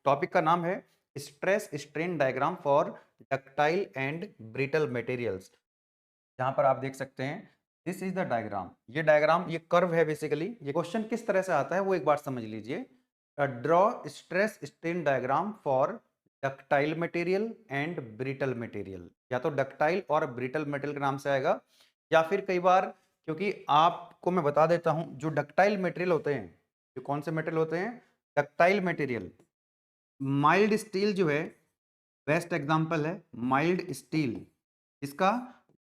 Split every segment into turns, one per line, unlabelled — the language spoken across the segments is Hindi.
टॉपिक का नाम है stress strain diagram for ductile and brittle materials. जहां पर आप देख सकते हैं दिस इज द डायग्राम, ये डायग्राम ये कर्व है बेसिकली। ये क्वेश्चन किस तरह से आता है वो एक बार समझ लीजिए। Draw stress strain diagram for ductile material and brittle material, या तो डक्टाइल और ब्रिटल मटेरियल के नाम से आएगा, या फिर कई बार, क्योंकि आपको मैं बता देता हूं जो डक्टाइल मटेरियल होते हैं, जो कौन से मटेरियल होते हैं, डक्टाइल मटेरियल, माइल्ड स्टील जो है बेस्ट एग्जांपल है, माइल्ड स्टील इसका,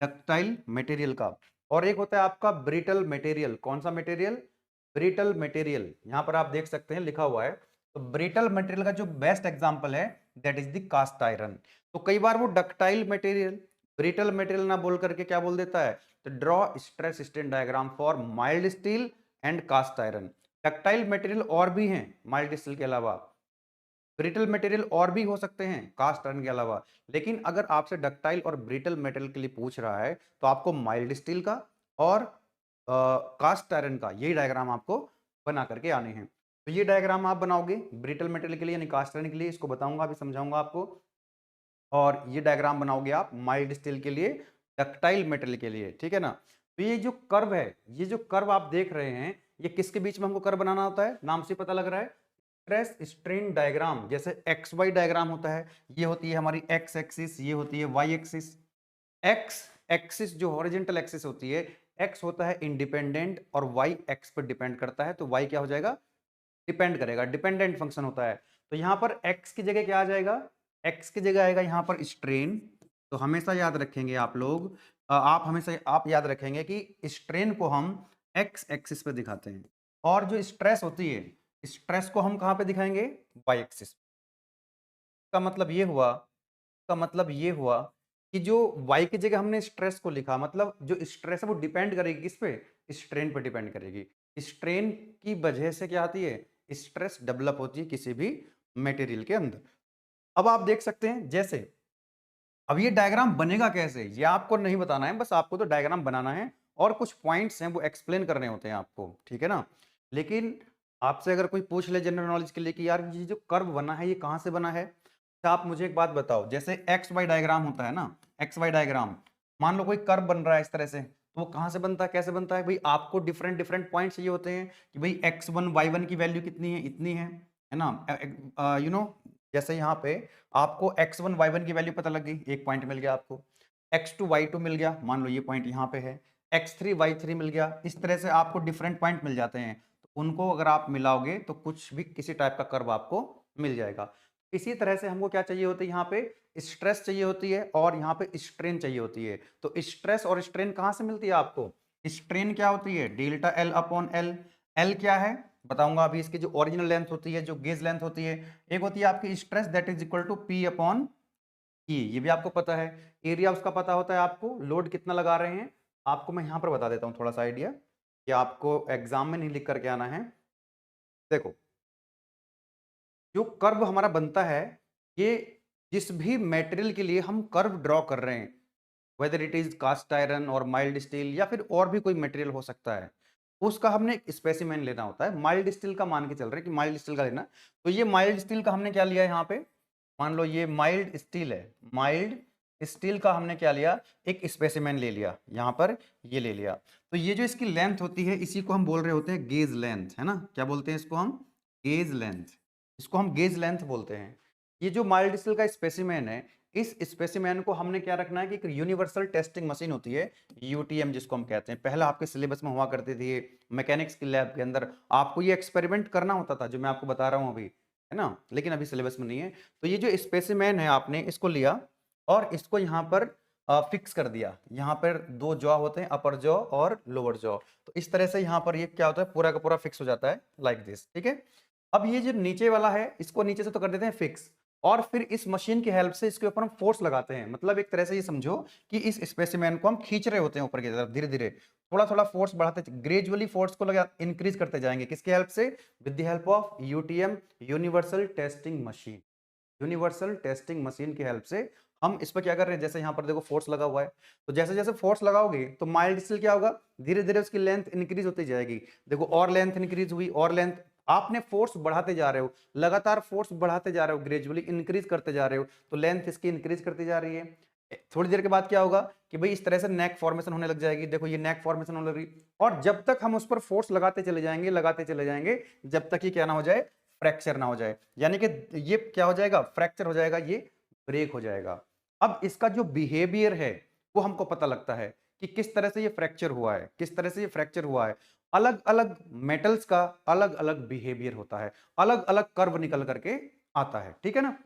डक्टाइल मटेरियल का। और एक होता है आपका ब्रिटल मटेरियल, कौन सा मटेरियल, ब्रिटल मटेरियल, यहां पर आप देख सकते हैं लिखा हुआ है। तो ब्रिटल मटेरियल का जो बेस्ट एग्जांपल है that is the cast iron. तो कई बार वो डक्टाइल मटेरियल ब्रिटल मटेरियल ना बोल करके क्या बोल देता है, तो draw stress strain diagram for mild steel and cast iron. Ductile material और भी हैं माइल्ड स्टील के अलावा, ब्रिटल मटेरियल और भी हो सकते हैं कास्ट आयरन के अलावा, लेकिन अगर आपसे डक्टाइल और ब्रिटल मटेरियल के लिए पूछ रहा है तो आपको माइल्ड स्टील का और कास्ट आयरन का यही डायग्राम आपको बना करके आने हैं। तो ये डायग्राम आप बनाओगे ब्रिटल मटेरियल के लिए यानी कास्ट आयरन के लिए, इसको बताऊंगा अभी, समझाऊंगा आपको। और ये डायग्राम बनाओगे आप माइल्ड स्टील के लिए, डक्टाइल मटेरियल के लिए, ठीक है ना। तो ये जो कर्व है, ये जो कर्व आप देख रहे हैं, ये किसके बीच में हमको कर्व बनाना होता है, नाम से पता लग रहा है, स्ट्रेस स्ट्रेन डायग्राम। जैसे एक्स वाई डायग्राम होता है, ये होती है हमारी एक्स एक्सिस, ये होती है वाई एक्सिस। एक्स एक्सिस जो हॉरिजॉन्टल एक्सिस होती है, एक्स होता है इंडिपेंडेंट और वाई एक्स पर डिपेंड करता है, तो वाई क्या हो जाएगा, डिपेंड करेगा, डिपेंडेंट फंक्शन होता है। तो यहां पर एक्स की जगह क्या आ जाएगा, एक्स की जगह आएगा यहां पर स्ट्रेन। तो हमेशा याद रखेंगे आप लोग, आप हमेशा आप याद रखेंगे कि स्ट्रेन को हम एक्स एक्सिस पे दिखाते हैं, और जो स्ट्रेस होती है, स्ट्रेस को हम कहां पे दिखाएंगे, वाई एक्सिस। का मतलब ये हुआ, का मतलब ये हुआ कि जो y की जगह हमने स्ट्रेस को लिखा, मतलब जो स्ट्रेस है वो डिपेंड करेगी किस पे, स्ट्रेन पे डिपेंड करेगी। स्ट्रेन की वजह से क्या आती है, स्ट्रेस डेवलप होती है किसी भी मटेरियल के अंदर। अब आप देख सकते हैं जैसे, अब ये डायग्राम बनेगा कैसे ये आपको नहीं बताना है, बस आपको तो डायग्राम बनाना है और कुछ पॉइंट्स हैं वो एक्सप्लेन करने होते हैं आपको, ठीक है ना। लेकिन आपसे अगर कोई पूछ ले जनरल नॉलेज के लिए कि यार ये जो कर्व बना है ये कहां से बना है, तो आप मुझे एक बात बताओ, जैसे एक्स वाई डायग्राम होता है ना, एक्स वाई डायग्राम, मान लो कोई कर्व बन रहा है इस तरह से, तो वो कहां से बनता है, कैसे बनता है भाई, आपको डिफरेंट डिफरेंट पॉइंट्स चाहिए होते हैं कि भाई x1 y1 की वैल्यू कितनी है, इतनी है ना, यू नो, जैसे यहाँ पे आपको x1 y1 की वैल्यू पता लग गई, एक पॉइंट मिल गया आपको, x2 y2 मिल गया, मान लो ये पॉइंट यहाँ पे है, x3 y3 मिल गया, इस तरह से आपको डिफरेंट पॉइंट मिल जाते हैं। तो उनको अगर आप मिलाओगे तो कुछ भी किसी टाइप का कर्व आपको मिल जाएगा। इसी तरह से हमको क्या चाहिए होती है, यहाँ पे स्ट्रेस चाहिए होती है और यहाँ पे स्ट्रेन चाहिए होती है। तो स्ट्रेस और स्ट्रेन कहाँ से मिलती है आपको, स्ट्रेन क्या होती है, delta L upon L. L क्या है बताऊंगा अभी, इसकी जो ओरिजिनल लेंथ होती है, जो गेज लेंथ होती है, एक होती है आपकी stress that is equal to P upon E, ये भी आपको पता है। एरिया उसका पता होता है आपको, लोड कितना लगा रहे हैं, आपको मैं यहाँ पर बता देता हूँ थोड़ा सा आइडिया, कि आपको एग्जाम में नहीं लिख करके आना है। देखो जो कर्व हमारा बनता है, ये जिस भी मटेरियल के लिए हम कर्व ड्रॉ कर रहे हैं, whether it is cast iron और माइल्ड स्टील या फिर और भी कोई मटेरियल हो सकता है, उसका हमने एक स्पेसिमेन लेना होता है। माइल्ड स्टील का मान के चल रहे हैं कि माइल्ड स्टील का लेना, तो ये माइल्ड स्टील का हमने क्या लिया यहाँ पे, मान लो ये माइल्ड स्टील है, माइल्ड स्टील का हमने क्या लिया, एक स्पेसिमेन ले लिया यहाँ पर, ये ले लिया। तो ये जो इसकी लेंथ होती है इसी को हम बोल रहे होते हैं गेज लेंथ, है ना, क्या बोलते हैं इसको हम, गेज लेंथ, इसको हम गेज लेंथ बोलते हैं। ये जो माइल्ड स्टील का स्पेसिमेन है, इस स्पेसिमेन को हमने क्या रखना है कि एक यूनिवर्सल टेस्टिंग मशीन होती है, यूटीएम जिसको हम कहते हैं, पहले आपके सिलेबस में हुआ करती थी मैकेनिक्स की लैब के अंदर, आपको ये एक्सपेरिमेंट करना होता था जो मैं आपको बता रहा हूं अभी, है ना, लेकिन अभी सिलेबस में नहीं है। तो ये जो स्पेसिमेन है आपने इसको लिया और इसको यहाँ पर फिक्स कर दिया, यहाँ पर दो जॉ होते हैं, अपर जॉ और लोअर जॉ, तो इस तरह से यहाँ पर ये क्या होता है, पूरा का पूरा फिक्स हो जाता है लाइक दिस, ठीक है। अब ये जो नीचे वाला है इसको नीचे से तो कर देते हैं फिक्स, और फिर इस मशीन की हेल्प से इसके ऊपर हम फोर्स लगाते हैं, मतलब एक तरह से ये समझो कि इस स्पेसिमेन को हम खींच रहे होते हैं ऊपर की तरफ, धीरे धीरे थोड़ा थोड़ा फोर्स बढ़ाते, ग्रेजुअली फोर्स को लगा इंक्रीज करते जाएंगे, किसकी हेल्प से, with the help of UTM, universal testing machine. Universal testing machine की हेल्प से हम इस पर क्या कर रहे हैं, जैसे यहाँ पर देखो फोर्स लगा हुआ है, तो जैसे जैसे फोर्स लगाओगे तो माइल्ड स्टील क्या होगा, धीरे धीरे उसकी लेंथ इंक्रीज होती जाएगी, देखो और लेंथ इंक्रीज हुई और लेंथ, आपने फोर्स बढ़ाते जा रहे हो, लगातार फोर्स बढ़ाते जा रहे हो, ग्रेजुअली इंक्रीज करते जा रहे हो, तो लेंथ इसकी इंक्रीज करती जा रही है। थोड़ी देर के बाद क्या होगा कि भाई इस तरह से नेक फॉर्मेशन होने लग जाएगी। देखो ये नेक फॉर्मेशन होने लगी, और जब तक हम उस पर फोर्स लगाते चले जाएंगे जब तक ये क्या ना हो जाए, फ्रैक्चर ना हो जाए, यानी कि ये क्या हो जाएगा, फ्रैक्चर हो जाएगा, ये ब्रेक हो जाएगा। अब इसका जो बिहेवियर है वो हमको पता लगता है कि किस तरह से ये फ्रैक्चर हुआ है, किस तरह से ये फ्रैक्चर हुआ है। अलग अलग मेटल्स का अलग अलग बिहेवियर होता है, अलग अलग कर्व निकल करके आता है, ठीक है ना।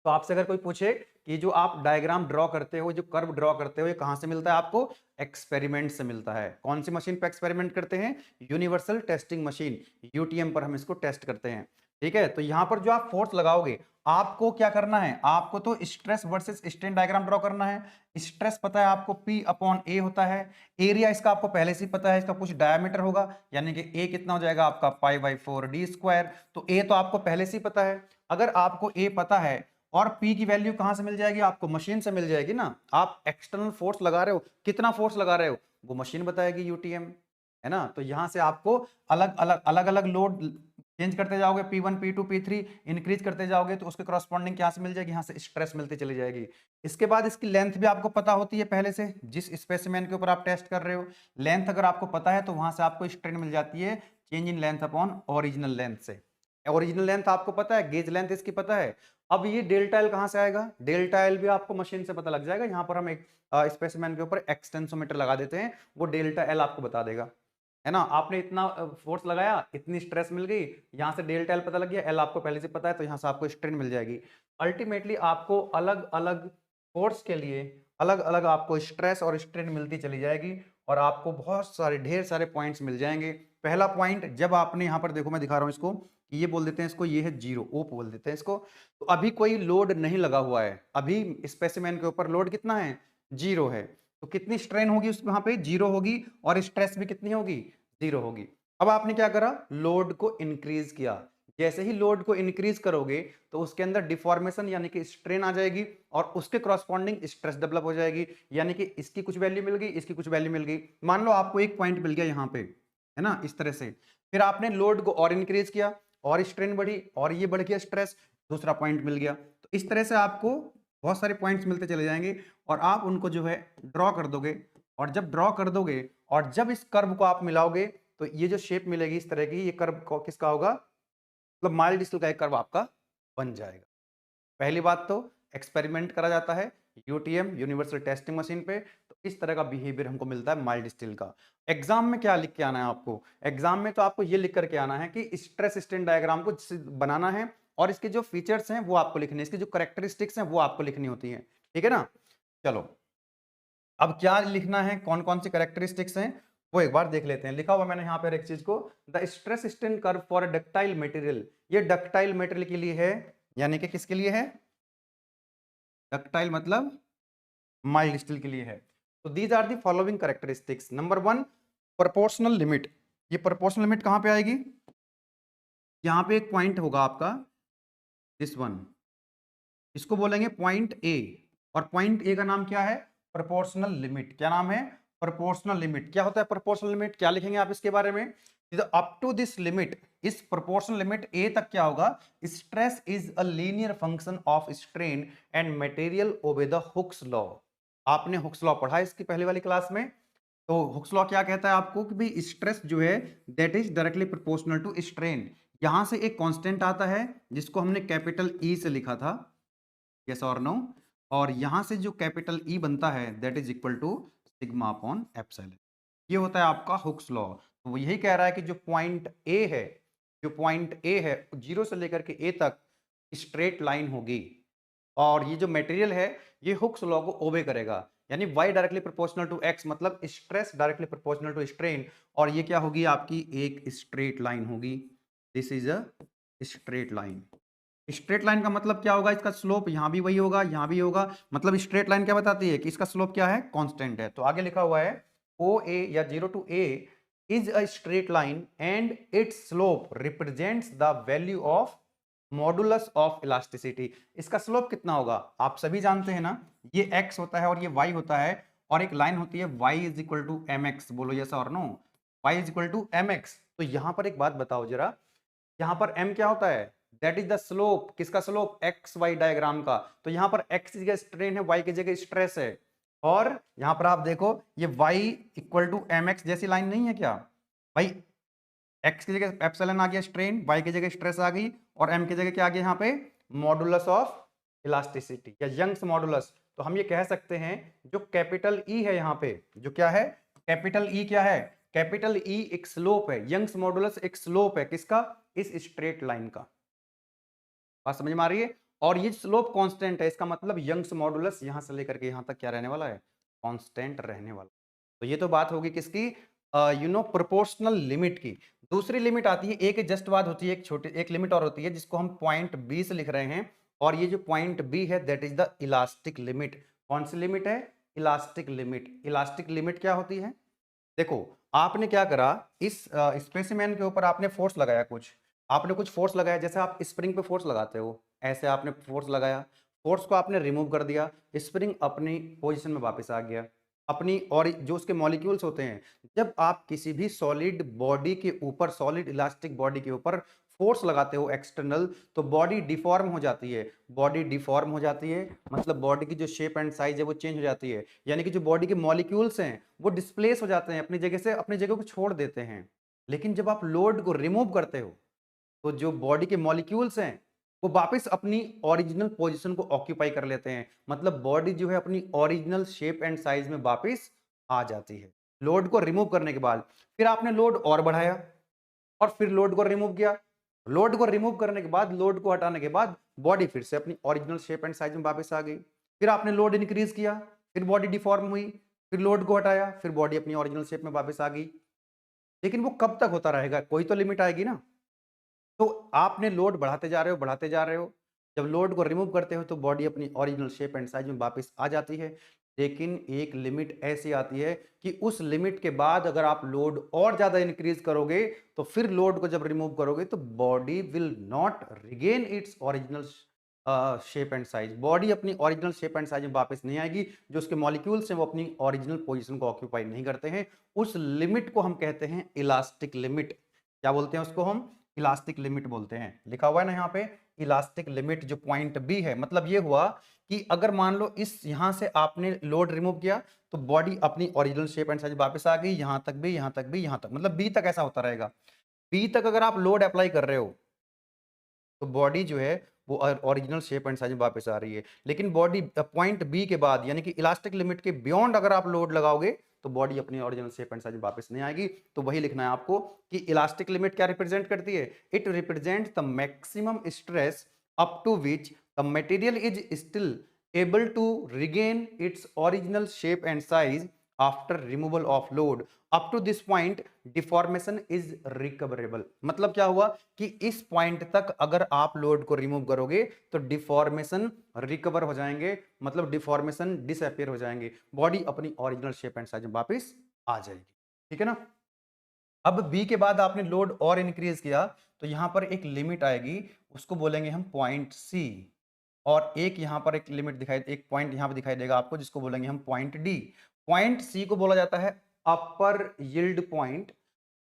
तो आपसे अगर कोई पूछे कि जो आप डायग्राम ड्रॉ करते हो, जो कर्व ड्रॉ करते हो, ये कहां से मिलता है आपको, एक्सपेरिमेंट से मिलता है। कौन सी मशीन पर एक्सपेरिमेंट करते हैं, यूनिवर्सल टेस्टिंग मशीन, यूटीएम पर हम इसको टेस्ट करते हैं, ठीक है। तो यहां पर जो आप फोर्स लगाओगे, आपको क्या करना है, आपको तो stress versus strain diagram draw करना है। स्ट्रेस पता है आपको P अपॉन A होता है, एरिया इसका आपको पहले से ही पता है, इसका कुछ डायमीटर होगा, यानी कि A कितना हो जाएगा आपका π/4d²। तो A तो आपको पहले से ही पता है। अगर आपको A पता है और P की वैल्यू कहां से मिल जाएगी, आपको मशीन से मिल जाएगी ना। आप एक्सटर्नल फोर्स लगा रहे हो, कितना फोर्स लगा रहे हो वो मशीन बताएगी, यूटीएम, है ना। तो यहां से आपको अलग अलग लोड चेंज करते जाओगे, P1 P2 P3 इंक्रीज करते जाओगे, तो उसके करस्पॉन्डिंग यहाँ से मिल जाएगी, यहाँ से स्ट्रेस मिलती चली जाएगी। इसके बाद इसकी लेंथ भी आपको पता होती है पहले से, जिस स्पेसिमेन के ऊपर आप टेस्ट कर रहे हो, लेंथ अगर आपको पता है तो वहां से आपको स्ट्रेन मिल जाती है, change in length upon original length से। ओरिजिनल लेंथ आपको पता है, गेज लेंथ इसकी पता है। अब ये डेल्टा एल कहां से आएगा, डेल्टा एल भी आपको मशीन से पता लग जाएगा। यहाँ पर हम एक स्पेसिमेन के ऊपर एक्सटेंसोमीटर लगा देते हैं, वो डेल्टा एल आपको बता देगा, है ना। आपने इतना फोर्स लगाया, इतनी स्ट्रेस मिल गई, यहां से डेल्टा एल पता लग गया, एल आपको पहले से पता है, तो यहां से आपको स्ट्रेन मिल जाएगी। अल्टीमेटली आपको अलग अलग फोर्स के लिए अलग अलग आपको स्ट्रेस और स्ट्रेन मिलती चली जाएगी, और आपको बहुत सारे ढेर सारे पॉइंट्स मिल जाएंगे। पहला पॉइंट, जब आपने यहाँ पर देखो, मैं दिखा रहा हूँ इसको, कि ये बोल देते हैं इसको, ये है जीरो, ओ बोल देते हैं इसको। तो अभी कोई लोड नहीं लगा हुआ है, अभी स्पेसिमेन के ऊपर लोड कितना है, जीरो है। तो कितनी स्ट्रेन होगी उस वहां पे, जीरो होगी, और स्ट्रेस भी कितनी होगी, जीरो होगी। अब आपने क्या करा, लोड को इंक्रीज किया। जैसे ही लोड को इंक्रीज करोगे तो उसके अंदर डिफॉर्मेशन यानी कि स्ट्रेन आ जाएगी, और उसके करस्पॉन्डिंग स्ट्रेस डेवलप हो जाएगी, यानी कि इसकी कुछ वैल्यू मिल गई, इसकी कुछ वैल्यू मिल गई। मान लो आपको एक पॉइंट मिल गया यहाँ पे, है ना, इस तरह से। फिर आपने लोड को और इंक्रीज किया, और स्ट्रेन बढ़ी, और ये बढ़ गया स्ट्रेस, दूसरा पॉइंट मिल गया। तो इस तरह से आपको बहुत सारे पॉइंट्स मिलते चले जाएंगे, और आप उनको जो है ड्रॉ कर दोगे। और जब ड्रॉ कर दोगे, और जब इस कर्व को आप मिलाओगे, तो ये जो शेप मिलेगी इस तरह की, ये कर्व किसका होगा, मतलब माइल्ड स्टील का एक कर्व आपका बन जाएगा। पहली बात तो एक्सपेरिमेंट करा जाता है यूटीएम, यूनिवर्सल टेस्टिंग मशीन पे, तो इस तरह का बिहेवियर हमको मिलता है माइल्ड स्टील का। एग्जाम में क्या लिख के आना है आपको, एग्जाम में तो आपको ये लिख करके आना है कि स्ट्रेस स्ट्रेन डायग्राम को बनाना है, और इसके जो फीचर्स हैं वो आपको लिखने हैं, इसकी जो करेक्टरिस्टिक्स हैं वो आपको लिखनी होती है, ठीक है ना। चलो, अब क्या लिखना है, कौन कौन सी करेक्टरिस्टिक्स हैं वो एक बार देख लेते हैं। लिखा हुआ मैंने यहाँ पर एक चीज को, the stress strain curve for ductile material, ये डक्टाइल मटेरियल के लिए है, यानी कि किसके लिए है, डक्टाइल मतलब माइल्ड स्टील के लिए है। तो these are the following characteristics. Number one, proportional limit. ये प्रोपोर्शनल लिमिट कहां पे आएगी, यहां पे एक पॉइंट होगा आपका, दिस वन, इसको बोलेंगे पॉइंट ए। और पॉइंट ए का नाम क्या है, प्रोपोर्शनल लिमिट। क्या नाम है, प्रोपोर्शनल लिमिट। क्या होता है प्रोपोर्शनल लिमिट, क्या लिखेंगे आप इसके बारे में, अप टू दिस लिमिट, इस प्रोपोर्शनल लिमिट ए तक क्या होगा, stress is a linear function of strain and material obey the Hooke's law. आपने हुक्स लॉ पढ़ा इसकी पहली वाली क्लास में। तो हुक्स लॉ क्या कहता है आपको, कि भाई स्ट्रेस जो है that is directly proportional to strain. यहां से एक कांस्टेंट आता है जिसको हमने कैपिटल ई से लिखा था, यस और नो, और यहां से जो कैपिटल ई बनता है that is equal to sigma upon epsilon. ये होता है आपका हुक्स लॉ। तो वो यही कह रहा है कि जो पॉइंट ए है, जो पॉइंट ए है, जीरो से लेकर के ए तक स्ट्रेट लाइन होगी, और ये जो मटेरियल है ये हुक्स लॉ को ओबे करेगा, यानी y directly proportional to x, मतलब stress directly proportional to strain, और ये क्या होगी आपकी, एक स्ट्रेट लाइन होगी। This is a straight line. Straight line का मतलब क्या होगा, इसका स्लोप यहां भी वही होगा, यहां भी होगा। मतलब स्ट्रेट लाइन क्या बताती है, कि इसका स्लोप क्या है, कांस्टेंट है। तो आगे लिखा हुआ है ओ ए या 0 to a is a straight line and it's slope represents the value of modulus of elasticity. इसका स्लोप कितना होगा, आप सभी जानते हैं ना, ये x होता है और ये y होता है, और एक लाइन होती है y is equal to mx। बोलो यस और no, y is equal to mx। तो यहां पर एक बात बताओ जरा, यहाँ पर m क्या होता है, दैट इज द स्लोप, किसका स्लोप, एक्स वाई डायग्राम का। तो यहाँ पर x की जगह स्ट्रेन है, y की जगह स्ट्रेस है, और यहाँ पर आप देखो ये y equal to M X जैसी लाइन नहीं है क्या भाई, x की जगह एप्सिलॉन आ गया स्ट्रेन, y की जगह स्ट्रेस आ गई, और m की जगह क्या आ गया यहाँ पे, मॉडुलस ऑफ इलास्टिसिटी या यंग्स मॉडुलस। तो हम ये कह सकते हैं जो कैपिटल E है यहाँ पे, जो क्या है, कैपिटल E क्या है, कैपिटल E एक स्लोप है, यंग्स मॉडुलस एक स्लोप है, किसका, इस स्ट्रेट लाइन का। बात समझ में आ रही है। और ये स्लोप कांस्टेंट है, इसका मतलब यंग्स मॉडुलस यहां से लेकर के यहां तक क्या रहने वाला है, कांस्टेंट रहने वाला। तो ये तो बात होगी किसकी, प्रोपोर्शनल लिमिट की। दूसरी लिमिट आती है, एक जस्ट बात होती है, एक छोटी एक लिमिट और होती है जिसको हम पॉइंट बी से लिख रहे हैं, और ये जो पॉइंट बी है that is the elastic limit. कौन सी लिमिट है, इलास्टिक लिमिट। इलास्टिक लिमिट क्या होती है, देखो आपने क्या करा, इस स्पेसिमेन के ऊपर आपने फोर्स लगाया, कुछ आपने कुछ फोर्स लगाया, जैसे आप स्प्रिंग पे फोर्स लगाते हो, ऐसे आपने फोर्स लगाया, फोर्स को आपने रिमूव कर दिया, स्प्रिंग अपनी पोजीशन में वापस आ गया अपनी। और जो उसके मॉलिक्यूल्स होते हैं, जब आप किसी भी सॉलिड बॉडी के ऊपर, सॉलिड इलास्टिक बॉडी के ऊपर फोर्स लगाते हो एक्सटर्नल, तो बॉडी डिफॉर्म हो जाती है। बॉडी डिफॉर्म हो जाती है मतलब बॉडी की जो शेप एंड साइज है वो चेंज हो जाती है, यानी कि जो बॉडी के मॉलिक्यूल्स हैं वो डिस्प्लेस हो जाते हैं, अपनी जगह से अपनी जगह को छोड़ देते हैं। लेकिन जब आप लोड को रिमूव करते हो, तो जो बॉडी के मॉलिक्यूल्स हैं वो वापस अपनी ओरिजिनल पोजीशन को ऑक्यूपाई कर लेते हैं, मतलब बॉडी जो है अपनी ओरिजिनल शेप एंड साइज में वापस आ जाती है लोड को रिमूव करने के बाद। फिर आपने लोड और बढ़ाया, और फिर लोड को रिमूव किया, लोड को रिमूव करने के बाद, लोड को हटाने के बाद बॉडी फिर से अपनी ओरिजिनल शेप एंड साइज में वापस आ गई। फिर आपने लोड इंक्रीज किया, फिर बॉडी डिफॉर्म हुई, फिर लोड को हटाया, फिर बॉडी अपनी ओरिजिनल शेप में वापस आ गई। लेकिन वो कब तक होता रहेगा, कोई तो लिमिट आएगी ना। तो आपने लोड बढ़ाते जा रहे हो, बढ़ाते जा रहे हो, जब लोड को रिमूव करते हो तो बॉडी अपनी ओरिजिनल शेप एंड साइज में वापस आ जाती है। लेकिन एक लिमिट ऐसी आती है कि उस लिमिट के बाद अगर आप लोड और ज्यादा इंक्रीज करोगे, तो फिर लोड को जब रिमूव करोगे तो body will not regain its original shape and size. Body अपनी ओरिजिनल शेप एंड साइज में वापस नहीं आएगी, जो उसके मॉलिक्यूल्स हैं वो अपनी ओरिजिनल पोजीशन को ऑक्यूपाई नहीं करते हैं। उस लिमिट को हम कहते हैं इलास्टिक लिमिट। क्या बोलते हैं उसको हम, इलास्टिक लिमिट बोलते हैं। लिखा हुआ है ना यहाँ पे इलास्टिक लिमिट, जो पॉइंट बी है। मतलब ये हुआ कि अगर मान लो इस यहां से आपने लोड रिमूव किया, तो बॉडी अपनी ओरिजिनल शेप एंड साइज वापस आ गई, यहां तक भी, यहां तक भी, यहां तक, मतलब बी तक ऐसा होता रहेगा। बी तक अगर आप लोड अप्लाई कर रहे हो तो बॉडी जो है वो ओरिजिनल शेप एंड साइज में वापस आ रही है। लेकिन बॉडी पॉइंट बी के बाद, यानी कि इलास्टिक लिमिट के बियॉन्ड अगर आप लोड लगाओगे, तो बॉडी अपनी ओरिजिनल शेप एंड साइज में वापस नहीं आएगी। तो वही लिखना है आपको कि इलास्टिक लिमिट क्या रिप्रेजेंट करती है, it represent the maximum stress up to which the material is still able to regain its original shape and size after removal of load. Up to this point deformation is recoverable. मतलब क्या हुआ कि इस पॉइंट तक अगर आप लोड को रिमूव करोगे तो डिफॉर्मेशन रिकवर हो जाएंगे, मतलब डिफॉर्मेशन डिसअपियर हो जाएंगे, बॉडी अपनी ओरिजिनल शेप एंड साइज में वापस आ जाएगी। ठीक है ना। अब बी के बाद आपने लोड और इंक्रीज किया, तो यहां पर एक लिमिट आएगी, उसको बोलेंगे हम पॉइंट सी। और एक यहां पर एक लिमिट दिखाई, एक पॉइंट यहां पर दिखाई देगा आपको, जिसको बोलेंगे हम पॉइंट डी। पॉइंट सी को बोला जाता है अपर यील्ड पॉइंट,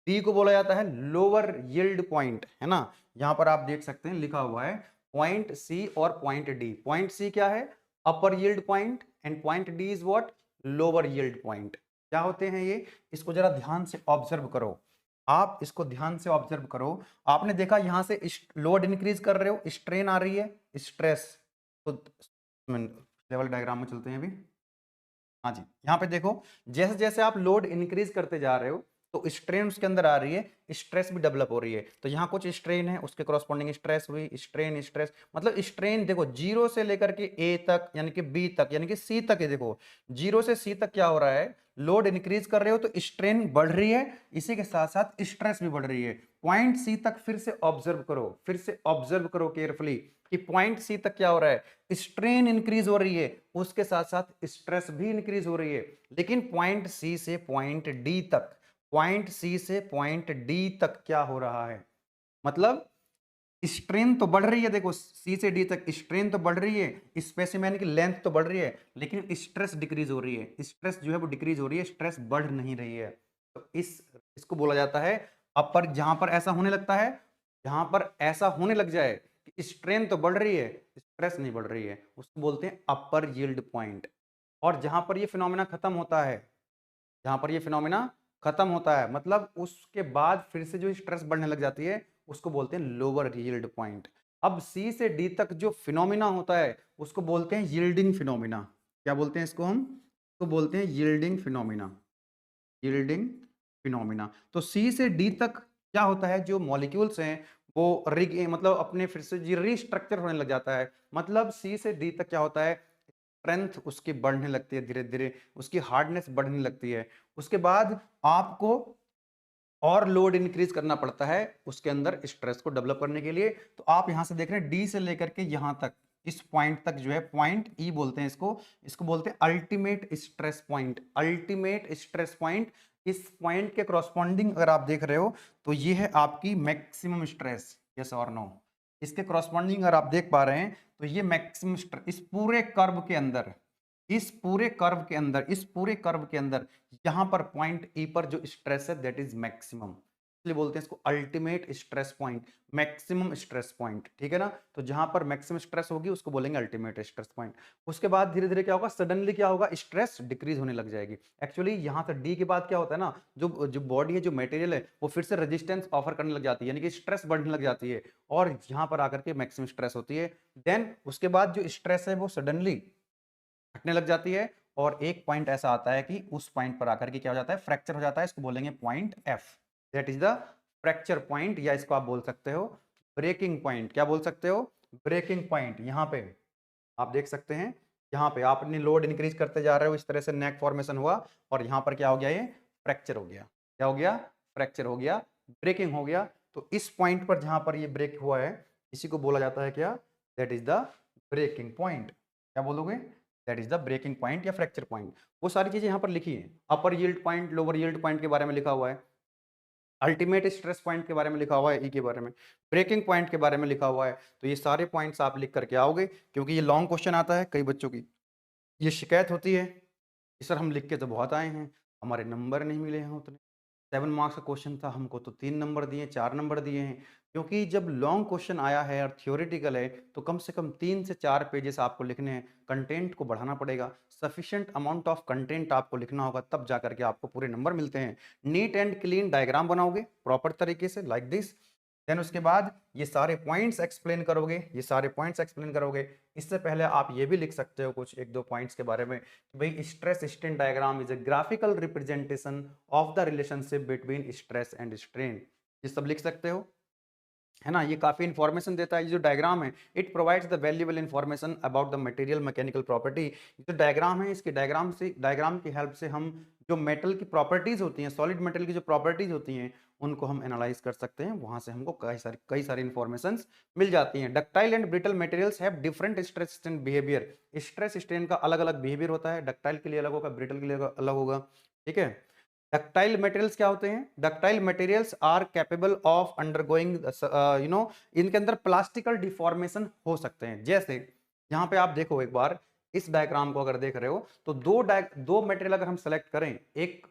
डी को बोला जाता है लोअर यील्ड पॉइंट, है ना। यहां पर आप देख सकते हैं लिखा हुआ है पॉइंट सी और पॉइंट डी। पॉइंट सी क्या है, upper yield point, and point D is what, lower yield point. क्या होते हैं ये, इसको जरा ध्यान से ऑब्जर्व करो, आप इसको ध्यान से ऑब्जर्व करो। आपने देखा यहां से लोड इंक्रीज कर रहे हो, स्ट्रेन आ रही है, स्ट्रेस। तो लेवल डायग्राम में चलते हैं अभी। हाँ जी, यहाँ पे देखो जैसे जैसे आप लोड इंक्रीज करते जा रहे हो तो स्ट्रेन उसके अंदर आ रही है, स्ट्रेस भी डेवलप हो रही है। तो यहाँ कुछ स्ट्रेन है, उसके कॉरस्पॉन्डिंग स्ट्रेस हुई, स्ट्रेन स्ट्रेस, मतलब स्ट्रेन देखो जीरो से लेकर के ए तक, यानी कि बी तक, यानी कि सी तक है। देखो जीरो से सी तक क्या हो रहा है, लोड इंक्रीज कर रहे हो तो स्ट्रेन बढ़ रही है, इसी के साथ साथ स्ट्रेस भी बढ़ रही है। पॉइंट सी तक फिर से ऑब्जर्व करो, फिर से ऑब्जर्व करो केयरफुली कि पॉइंट सी तक क्या हो रहा है, स्ट्रेन इंक्रीज हो रही है, उसके साथ साथ स्ट्रेस भी इंक्रीज हो रही है। लेकिन पॉइंट सी से पॉइंट डी तक, पॉइंट सी से पॉइंट डी तक क्या हो रहा है, मतलब स्ट्रेन तो बढ़ रही है। देखो सी से डी तक स्ट्रेन तो बढ़ रही है, स्पेसिमेन की लेंथ तो बढ़ रही है, लेकिन स्ट्रेस डिक्रीज हो रही है, स्ट्रेस जो है वो डिक्रीज हो रही है, स्ट्रेस बढ़ नहीं रही है। तो इसको बोला जाता है अपर। जहां पर ऐसा होने लगता है, जहां पर ऐसा होने लग जाए कि स्ट्रेन तो बढ़ रही है, स्ट्रेस नहीं बढ़ रही है, उसको बोलते हैं अपर यील्ड पॉइंट। और जहां पर ये फिनोमेना खत्म होता है, जहां पर ये फिनोमेना खत्म होता है, मतलब उसके बाद फिर से जो स्ट्रेस बढ़ने लग जाती है, उसको बोलते हैं लोअर यील्ड पॉइंट। अब सी से डी तक जो फिनोमेना होता है उसको बोलते हैं यील्डिंग फिनोमेना। क्या बोलते हैं इसको हम? तो बोलते हैं यील्डिंग फिनोमेना, यील्डिंग फिनोमेना। तो सी से डी तक क्या होता है, जो मॉलिक्यूल्स हैं वो मतलब अपने फिर से रीस्ट्रक्चर होने लग जाता है। मतलब सी से डी तक क्या होता है, स्ट्रेंथ उसकी बढ़ने लगती है, धीरे धीरे उसकी हार्डनेस बढ़ने लगती है। उसके बाद आपको और लोड इंक्रीज करना पड़ता है उसके अंदर स्ट्रेस को डेवलप करने के लिए। तो आप यहां से देख रहे हैं डी से लेकर के यहां तक, इस पॉइंट तक जो है, पॉइंट ई बोलते हैं इसको, इसको बोलते हैं ultimate stress point, ultimate stress point. इस पॉइंट के करस्पॉन्डिंग अगर आप देख रहे हो तो ये है आपकी मैक्सिमम स्ट्रेस, यस और नो। इसके करस्पॉन्डिंग अगर आप देख पा रहे हैं तो ये मैक्सिमम स्ट्रेस इस पूरे कर्व के अंदर, इस पूरे कर्व के अंदर, इस पूरे कर्व के अंदर यहां पर पॉइंट ई पर जो स्ट्रेस है दैट इज मैक्सिमम, इसलिए बोलते हैं इसको ultimate stress point, maximum stress point. ठीक है ना? तो जहां पर मैक्सिमम स्ट्रेस होगी उसको बोलेंगे अल्टीमेट स्ट्रेस पॉइंट। उसके बाद धीरे धीरे क्या होगा, सडनली क्या होगा, स्ट्रेस डिक्रीज होने लग जाएगी। एक्चुअली यहां से डी के बाद क्या होता है ना, जो जो बॉडी है, जो मटेरियल है, वो फिर से रेजिस्टेंस ऑफर करने लग जाती है, यानी कि स्ट्रेस बढ़ने लग जाती है, और यहां पर आकर के मैक्सिमम स्ट्रेस होती है। देन उसके बाद जो स्ट्रेस है वो सडनली हटने लग जाती है, और एक पॉइंट ऐसा आता है कि उस पॉइंट पर आकर के क्या हो जाता है, फ्रैक्चर हो जाता है। इसको बोलेंगे point F, that is the fracture point, या इसको आप बोल सकते हो ब्रेकिंग पॉइंट। क्या बोल सकते हो? Breaking point. यहां पे आप देख सकते हैं, यहाँ पे आपने लोड इंक्रीज करते जा रहे हो, इस तरह से नेक फॉर्मेशन हुआ, और यहाँ पर क्या हो गया, ये फ्रैक्चर हो गया। क्या हो गया? फ्रैक्चर हो गया, ब्रेकिंग हो गया। तो इस पॉइंट पर जहां पर ये ब्रेक हुआ है, इसी को बोला जाता है क्या? That is the breaking point. क्या बोलोगे? That is the breaking point या फ्रैक्चर पॉइंट। वो सारी चीजें यहाँ पर लिखी है, upper yield point, lower yield point के बारे में लिखा हुआ है, अल्टीमेट स्ट्रेस पॉइंट के बारे में लिखा हुआ है, ई के बारे में, ब्रेकिंग पॉइंट के बारे में लिखा हुआ है। तो ये सारे पॉइंट्स आप लिख करके आओगे, क्योंकि ये लॉन्ग क्वेश्चन आता है, कई बच्चों की ये शिकायत होती है कि सर हम लिख के तो बहुत आए हैं, हमारे नंबर नहीं मिले हैं उतने। 7 मार्क्स का क्वेश्चन था, हमको तो 3 नंबर दिए, 4 नंबर दिए हैं। क्योंकि जब लॉन्ग क्वेश्चन आया है और थ्योरेटिकल है, तो कम से कम 3 से 4 पेजेस आपको लिखने हैं, कंटेंट को बढ़ाना पड़ेगा, सफिशिएंट अमाउंट ऑफ कंटेंट आपको लिखना होगा, तब जाकर के आपको पूरे नंबर मिलते हैं। नीट एंड क्लीन डायग्राम बनाओगे प्रॉपर तरीके से, लाइक दिस। देन उसके बाद ये सारे पॉइंट्स एक्सप्लेन करोगे, ये सारे पॉइंट्स एक्सप्लेन करोगे। इससे पहले आप ये भी लिख सकते हो कुछ एक दो पॉइंट्स के बारे में, कि भाई stress strain diagram is a graphical representation of the relationship between stress and strain. ये सब लिख सकते हो, है ना? ये काफी इंफॉर्मेशन देता है। ये जो डायग्राम है, it provides the valuable information about the material mechanical property. जो डायग्राम है, इसके डायग्राम की हेल्प से हम जो मेटल की प्रॉपर्टीज होती हैं, सॉलिड मेटल की जो प्रॉपर्टीज होती हैं, उनको हम एनालाइज कर सकते हैं। वहां से हमको कई सारी इंफॉर्मेशन मिल जाती हैं। Ductile and brittle materials have different stress strain behaviour. Stress strain का अलग अलग बिहेवियर होता है, डक्टाइल के लिए अलग होगा, ब्रिटल के लिए अलग होगा। ठीक है? डक्टाइल मटेरियल्स क्या होते हैं? Ductile materials are capable of undergoing, इनके अंदर प्लास्टिकल डिफॉर्मेशन हो सकते हैं। जैसे यहाँ पे आप देखो एक बार, इस डायग्राम को अगर देख रहे हो, तो दो मटेरियल अगर हम सेलेक्ट करें, एक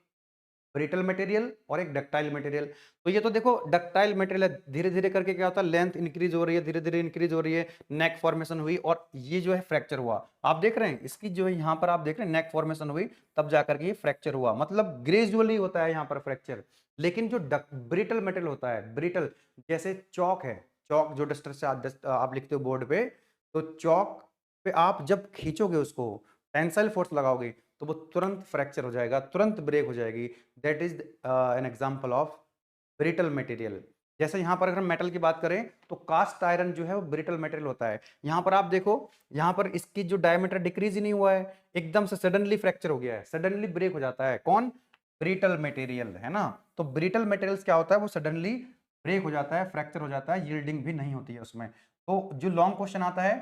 ब्रिटल मटेरियल और एक डक्टाइल मटेरियल, तो ये तो देखो डक्टाइल मटेरियल धीरे धीरे करके क्या होता है, लेंथ इंक्रीज हो रही है, धीरे धीरे इंक्रीज हो रही है, नेक फॉर्मेशन हुई, और ये जो है फ्रैक्चर हुआ। आप देख रहे हैं इसकी जो है, यहाँ पर आप देख रहे हैं नेक फॉर्मेशन हुई, तब जाकर के ये फ्रैक्चर हुआ। मतलब ग्रेजुअली होता है यहाँ पर फ्रैक्चर। लेकिन जो ब्रिटल मटेरियल होता है, ब्रिटल, जैसे चौक है, चौक जो डस्टर से आप लिखते हो बोर्ड पे, तो चौक पे आप जब खींचोगे उसको, टेंसाइल फोर्स लगाओगे, तो वो तुरंत फ्रैक्चर हो जाएगा, तुरंत ब्रेक हो जाएगी। That is an example of brittle material. जैसे यहाँ पर अगर हम मेटल की बात करें, तो कास्ट आयरन जो है वो ब्रिटल मटेरियल होता है। यहाँ पर आप देखो, यहाँ पर इसकी जो डायमीटर डिक्रीज ही नहीं हुआ है, एकदम से सडनली फ्रैक्चर हो गया है, सडनली ब्रेक हो जाता है। कौन? ब्रिटल मटेरियल, है ना? तो ब्रिटल मटेरियल्स क्या होता है, वो सडनली ब्रेक हो जाता है, फ्रैक्चर हो जाता है, यील्डिंग भी नहीं होती है उसमें। तो जो लॉन्ग क्वेश्चन आता है,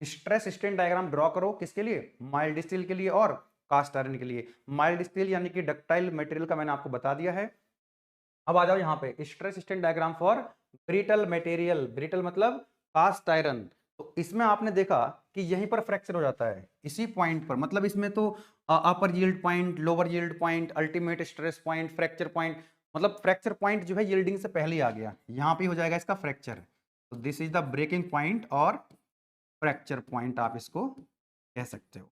स्ट्रेस स्ट्रेन डायग्राम ड्रॉ करो, किसके लिए? माइल्ड स्टील के लिए और कास्ट आयरन के लिए। माइल्ड स्टील यानी कि डक्टाइल मटेरियल का मैंने आपको बता दिया है। अब आ जाओ यहाँ पे, stress strain diagram for brittle material. Brittle मतलब कास्ट आयरन। तो इसमें आपने देखा कि यहीं पर फ्रैक्चर हो जाता है, इसी पॉइंट पर। मतलब इसमें तो upper yield point, lower yield point, ultimate stress point, fracture point, मतलब फ्रैक्चर पॉइंट जो है यील्डिंग से पहले ही आ गया, यहाँ पे हो जाएगा इसका फ्रैक्चर। तो this is the breaking point और फ्रैक्चर पॉइंट आप इसको कह सकते हो।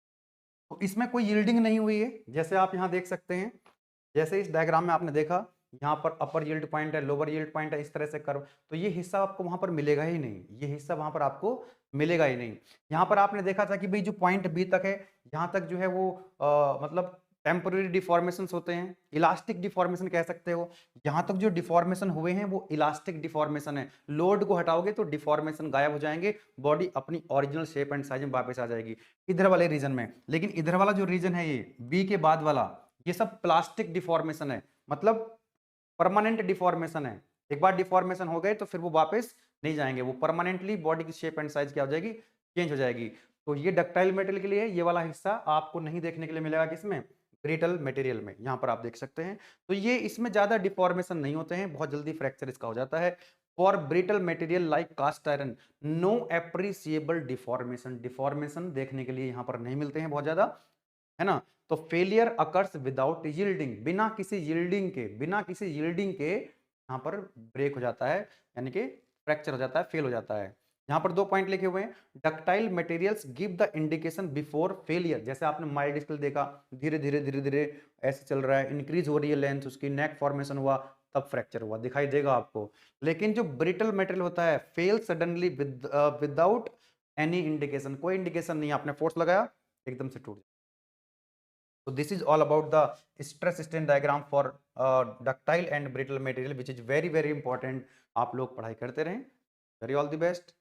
तो इसमें कोई यील्डिंग नहीं हुई है, जैसे आप यहाँ देख सकते हैं, जैसे इस डायग्राम में आपने देखा यहाँ पर अपर यील्ड पॉइंट है, लोअर यील्ड पॉइंट है, इस तरह से कर्व, तो ये हिस्सा आपको वहां पर मिलेगा ही नहीं, ये हिस्सा वहां पर आपको मिलेगा ही नहीं। यहाँ पर आपने देखा था कि भाई जो पॉइंट बी तक है, यहाँ तक जो है वो मतलब टेम्पोररी डिफॉर्मेशन होते हैं, इलास्टिक डिफॉर्मेशन कह सकते हो। यहाँ तक जो डिफॉर्मेशन हुए हैं वो इलास्टिक डिफॉर्मेशन है, लोड को हटाओगे तो डिफॉर्मेशन गायब हो जाएंगे, बॉडी अपनी ओरिजिनल शेप एंड साइज में वापस आ जाएगी इधर वाले रीजन में। लेकिन इधर वाला जो रीजन है ये बी के बाद वाला, ये सब प्लास्टिक डिफॉर्मेशन है, मतलब परमानेंट डिफॉर्मेशन है। एक बार डिफॉर्मेशन हो गए तो फिर वो वापस नहीं जाएंगे, वो परमानेंटली बॉडी की शेप एंड साइज क्या हो जाएगी, चेंज हो जाएगी। तो ये डक्टाइल मटेरियल के लिए ये वाला हिस्सा आपको नहीं देखने के लिए मिलेगा, किसमें, ब्रिटल मटेरियल में। यहाँ पर आप देख सकते हैं, तो ये इसमें ज्यादा डिफॉर्मेशन नहीं होते हैं, बहुत जल्दी फ्रैक्चर इसका हो जाता है। For brittle material like cast iron no appreciable deformation, deformation देखने के लिए यहाँ पर नहीं मिलते हैं बहुत ज्यादा, है ना। तो फेलियर अकर्स विदाउट यील्डिंग, बिना किसी यील्डिंग के, बिना किसी यील्डिंग के यहाँ पर ब्रेक हो जाता है, यानी कि फ्रैक्चर हो जाता है, फेल हो जाता है। यहाँ पर 2 पॉइंट लिखे हुए हैं, ductile materials give the indication before failure. जैसे आपने माइल्ड स्केल देखा, धीरे धीरे धीरे धीरे ऐसे चल रहा है, इंक्रीज हो रही है लेंथ, उसकी नेक फॉर्मेशन हुआ, तब फ्रैक्चर हुआ, दिखाई देगा आपको। लेकिन जो ब्रिटल मटेरियल होता है, fail suddenly without any indication, कोई इंडिकेशन नहीं, आपने फोर्स लगाया एकदम से टूट। So this is all about the stress strain diagram for ductile and brittle material, which is very very important। आप लोग पढ़ाई करते रहें, very all the best।